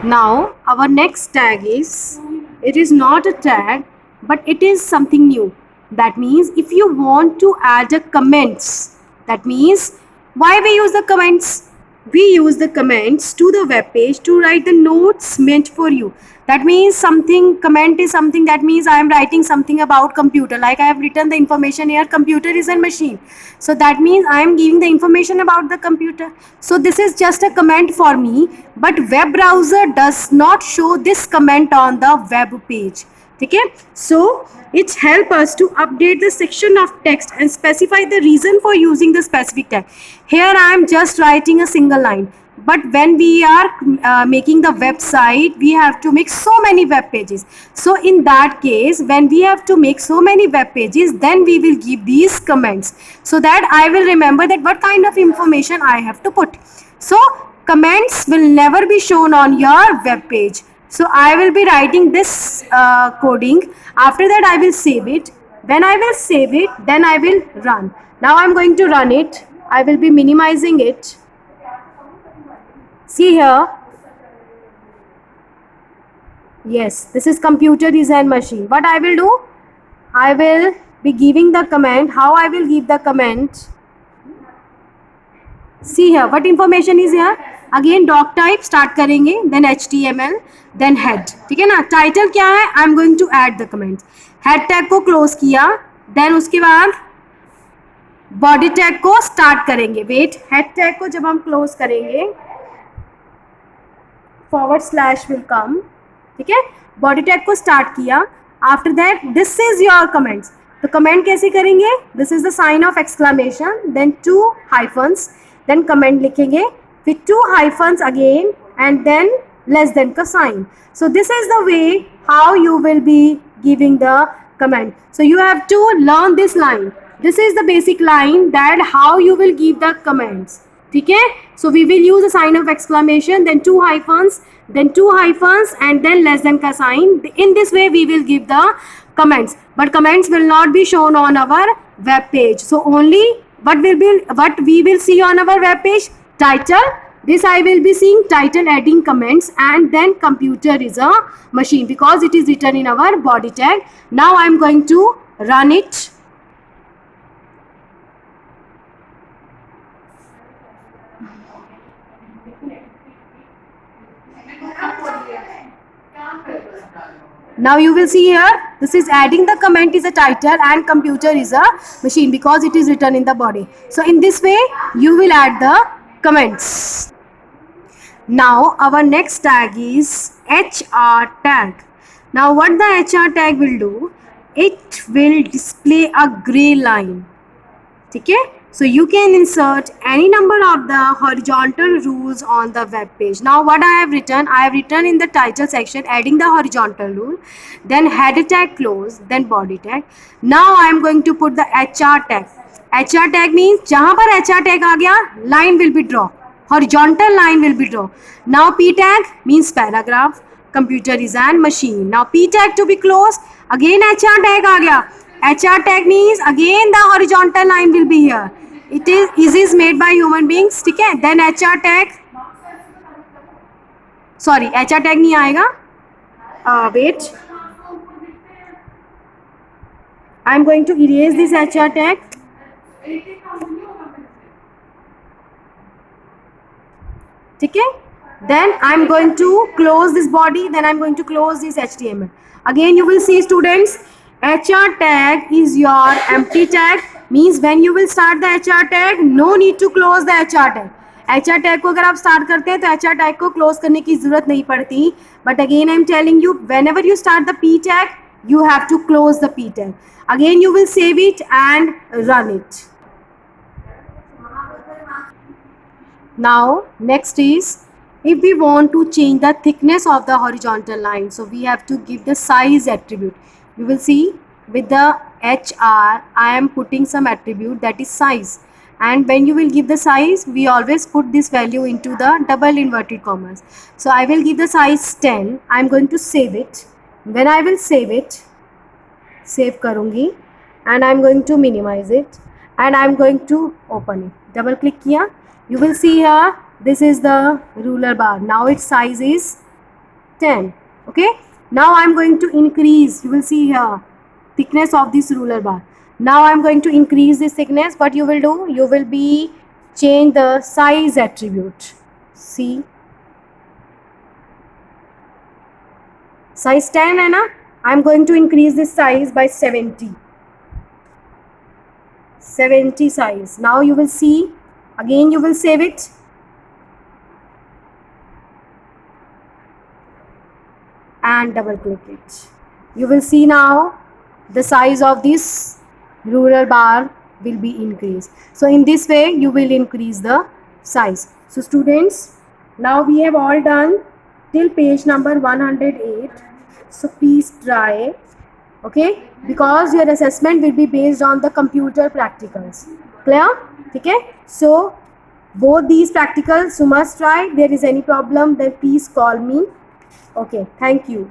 Now our next tag is, it is not a tag but it is something new. That means if you want to add a comments, that means why we use the comments? We use the comments to the web page to write the notes meant for you. That means something, comment is something, that means I am writing something about computer, like I have written the information here, computer is a machine. So that means I am giving the information about the computer. So this is just a comment for me, but web browser does not show this comment on the web page. Okay, so it helps us to update the section of text and specify the reason for using the specific tag. Here I am just writing a single line, but when we are making the website, we have to make so many web pages. So in that case, when we have to make so many web pages, then we will give these comments, so that I will remember that what kind of information I have to put. So comments will never be shown on your web page. So I will be writing this coding. After that I will save it. When I will save it, then I will run. Now I'm going to run it. I will be minimizing it. See here. Yes, this is computer design machine. What I will do? I will be giving the comment. How I will give the comment? See here, what information is here? Again doc type start करेंगे, then HTML, then head. ठीक है ना? Title क्या है? I am going to add the comments. Head tag को close किया, then उसके बाद बॉडी टैग को स्टार्ट करेंगे. वेट, हेड टैग को जब हम क्लोज करेंगे, फॉरवर्ड स्लैश विल कम. ठीक है, बॉडी टैग को स्टार्ट किया. After that this is your comments. तो कमेंट कैसे करेंगे? This is the sign of exclamation, then 2 hyphens, then comment लिखेंगे, फिर 2 hyphens again, and then less than का sign. So this is the way how you will be giving the comment. So you have to learn this line. This is the basic line that how you will give the comments. ठीक है? So we will use a sign of exclamation, then 2 hyphens, then 2 hyphens, and then less than का sign. In this way we will give the comments. But comments will not be shown on our web page. So only what we will see on our web page? Title. This I will be seeing title, adding comments, and then computer is a machine because it is written in our body tag. Now I am going to run it. Now you will see here, this is adding the comment is a title and computer is a machine because it is written in the body. So in this way you will add the comments. Now our next tag is HR tag. Now what the HR tag will do? It will display a gray line. ठीक है? So you can insert any number of the horizontal rules on the web page. Now what I have written? I have written in the title section adding the horizontal rule, then header tag close, then body tag. Now I am going to put the HR tag. HR tag means जहाँ पर HR tag आ गया, line will be draw. Horizontal line will be drawn. Now P tag means paragraph. Computer is an machine. Now P tag to be closed. Again HR tag आ गया. HR tag means again the horizontal line will be here. It is made by human beings. ठीक है? Then HR tag. Sorry, HR tag नहीं आएगा. Wait. I am going to erase this HR tag. ठीक है? Then I am going to close this body, then I am going to close this HTML. Again you will see students, HR tag is your empty tag, means when you will start the HR tag, no need to close the HR tag. HR tag को अगर आप start करते हैं तो HR tag को close करने की ज़रूरत नहीं पड़ती. But again I am telling you, whenever you start the P tag, you have to close the P tag. Again you will save it and run it. Now next is, if we want to change the thickness of the horizontal line, so we have to give the size attribute. You will see with the HR I am putting some attribute that is size, and when you will give the size, we always put this value into the double inverted commas. So I will give the size 10. I am going to save it. When I will save it, save करूँगी, and I am going to minimize it, and I am going to open it. Double click किया. You will see here, this is the ruler bar. Now its size is 10. Okay, now I'm going to increase, you will see here, thickness of this ruler bar. Now I'm going to increase this thickness. What you will do, you will be change the size attribute. See, size 10 है ना, I'm going to increase this size by 70 size. Now you will see, again you will save it, and double click it. You will see now the size of this ruler bar will be increased. So in this way you will increase the size. So students, now we have all done till page number 108. So please try, okay, because your assessment will be based on the computer practicals. Clear? Okay, so both these practicals you must try. There is any problem, then please call me. Okay, thank you.